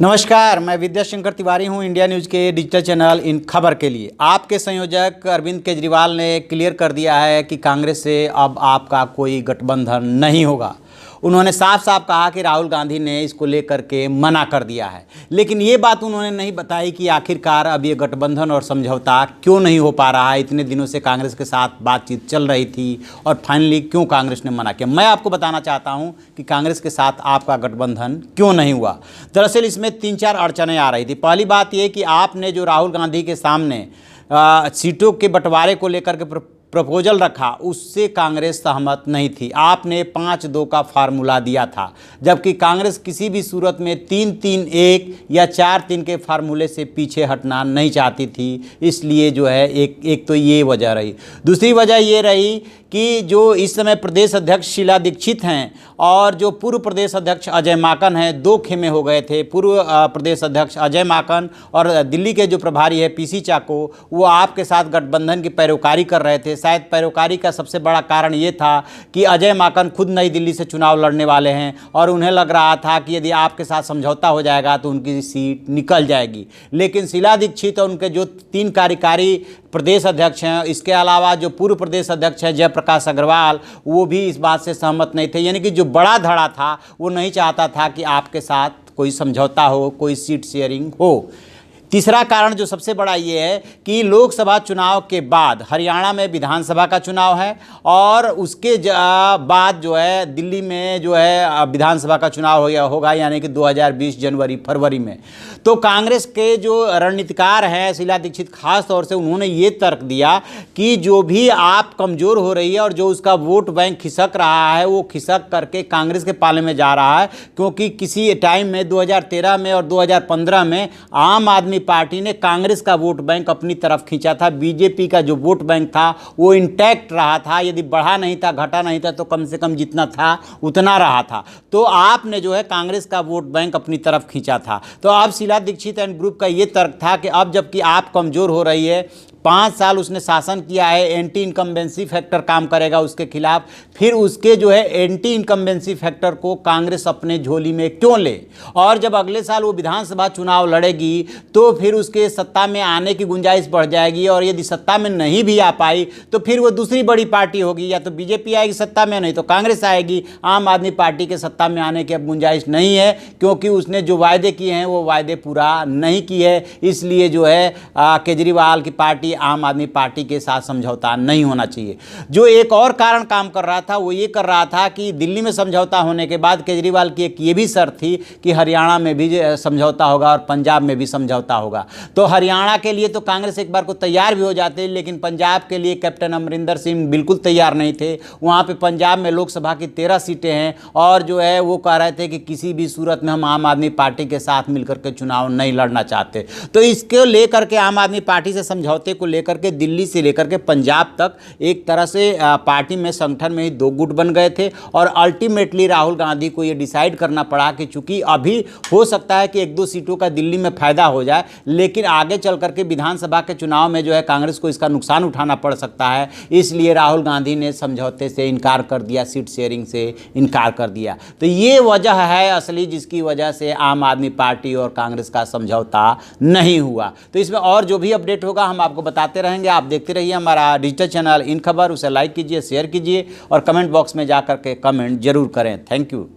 नमस्कार, मैं विद्याशंकर तिवारी हूं इंडिया न्यूज़ के डिजिटल चैनल इन खबर के लिए। आपके संयोजक अरविंद केजरीवाल ने क्लियर कर दिया है कि कांग्रेस से अब आपका कोई गठबंधन नहीं होगा। उन्होंने साफ साफ कहा कि राहुल गांधी ने इसको लेकर के मना कर दिया है, लेकिन ये बात उन्होंने नहीं बताई कि आखिरकार अब ये गठबंधन और समझौता क्यों नहीं हो पा रहा है। इतने दिनों से कांग्रेस के साथ बातचीत चल रही थी और फाइनली क्यों कांग्रेस ने मना किया। मैं आपको बताना चाहता हूं कि कांग्रेस के साथ आपका गठबंधन क्यों नहीं हुआ। दरअसल इसमें 3-4 अड़चनें आ रही थी। पहली बात ये कि आपने जो राहुल गांधी के सामने सीटों के बंटवारे को लेकर के प्रपोजल रखा, उससे कांग्रेस सहमत नहीं थी। आपने 5-2 का फार्मूला दिया था, जबकि कांग्रेस किसी भी सूरत में 3-3-1 या 4-3 के फार्मूले से पीछे हटना नहीं चाहती थी। इसलिए जो है एक तो ये वजह रही। दूसरी वजह ये रही कि जो इस समय प्रदेश अध्यक्ष शीला दीक्षित हैं और जो पूर्व प्रदेश अध्यक्ष अजय माकन हैं, 2 खेमे हो गए थे। पूर्व प्रदेश अध्यक्ष अजय माकन और दिल्ली के जो प्रभारी है पीसी चाको, वो आपके साथ गठबंधन की पैरोकारी कर रहे थे। शायद पैरोकारी का सबसे बड़ा कारण ये था कि अजय माकन खुद नई दिल्ली से चुनाव लड़ने वाले हैं और उन्हें लग रहा था कि यदि आपके साथ समझौता हो जाएगा तो उनकी सीट निकल जाएगी। लेकिन शीला दीक्षित और उनके जो 3 कार्यकारी प्रदेश अध्यक्ष हैं, इसके अलावा जो पूर्व प्रदेश अध्यक्ष है जयप्रकाश अग्रवाल, वो भी इस बात से सहमत नहीं थे। यानी कि जो बड़ा धड़ा था वो नहीं चाहता था कि आपके साथ कोई समझौता हो, कोई सीट शेयरिंग हो। तीसरा कारण जो सबसे बड़ा ये है कि लोकसभा चुनाव के बाद हरियाणा में विधानसभा का चुनाव है और उसके बाद जो है दिल्ली में जो है विधानसभा का चुनाव होगा, यानी कि 2020 जनवरी-फरवरी में। तो कांग्रेस के जो रणनीतिकार हैं शीला दीक्षित, खास तौर से उन्होंने ये तर्क दिया कि जो भी आप कमज़ोर हो रही है और जो उसका वोट बैंक खिसक रहा है, वो खिसक करके कांग्रेस के पाले में जा रहा है। क्योंकि किसी टाइम में 2013 में और 2015 में आम आदमी पार्टी ने कांग्रेस का वोट बैंक अपनी तरफ खींचा था। बीजेपी का जो वोट बैंक था वो इंटैक्ट रहा था, यदि बढ़ा नहीं था, घटा नहीं था, तो कम से कम जितना था उतना रहा था। तो आपने जो है कांग्रेस का वोट बैंक अपनी तरफ खींचा था। तो अब शीला दीक्षित एंड ग्रुप का ये तर्क था कि अब जबकि आप कमज़ोर हो रही है, 5 साल उसने शासन किया है, एंटी इनकम्बेंसी फैक्टर काम करेगा उसके खिलाफ, फिर उसके जो है एंटी इनकम्बेंसी फैक्टर को कांग्रेस अपने झोली में क्यों ले। और जब अगले साल वो विधानसभा चुनाव लड़ेगी तो फिर उसके सत्ता में आने की गुंजाइश बढ़ जाएगी और यदि सत्ता में नहीं भी आ पाई तो फिर वो दूसरी बड़ी पार्टी होगी, या तो बीजेपी आएगी सत्ता में, नहीं तो कांग्रेस आएगी। आम आदमी पार्टी के सत्ता में आने की अब गुंजाइश नहीं है, क्योंकि उसने जो वायदे किए हैं वो वायदे पूरा नहीं किए है। इसलिए जो है केजरीवाल की पार्टी, आम आदमी पार्टी के साथ समझौता नहीं होना चाहिए। जो एक और कारण काम कर रहा था वो ये कर रहा था कि दिल्ली में समझौता होने के बाद केजरीवाल की एक ये भी शर्त थी कि हरियाणा में भी समझौता होगा और पंजाब में भी समझौता होगा। तो हरियाणा के लिए तो कांग्रेस एक बार को तैयार भी हो जाती, लेकिन पंजाब के लिए कैप्टन अमरिंदर सिंह बिल्कुल तैयार नहीं थे। वहाँ पर पंजाब में लोकसभा की 13 सीटें हैं और जो है वो कह रहे थे कि किसी भी सूरत में हम आम आदमी पार्टी के साथ मिलकर के चुनाव नहीं लड़ना चाहते। तो इसको लेकर के आम आदमी पार्टी से समझौते को लेकर के दिल्ली से लेकर के पंजाब तक एक तरह से पार्टी में, संगठन में ही 2 गुट बन गए थे। और अल्टीमेटली राहुल गांधी को ये डिसाइड करना पड़ा कि चूंकि अभी हो सकता है कि 1-2 सीटों का दिल्ली में फायदा हो जाए, लेकिन आगे चल करके विधानसभा के चुनाव में जो है कांग्रेस को इसका नुकसान उठाना पड़ सकता है। इसलिए राहुल गांधी ने समझौते से इनकार कर दिया, सीट शेयरिंग से इनकार कर दिया। तो ये वजह है असली जिसकी वजह से आम आदमी पार्टी और कांग्रेस का समझौता नहीं हुआ। तो इसमें और जो भी अपडेट होगा हम आपको बताते रहेंगे। आप देखते रहिए हमारा डिजिटल चैनल इन खबर। उसे लाइक कीजिए, शेयर कीजिए और कमेंट बॉक्स में जाकर के कमेंट जरूर करें। Thank you.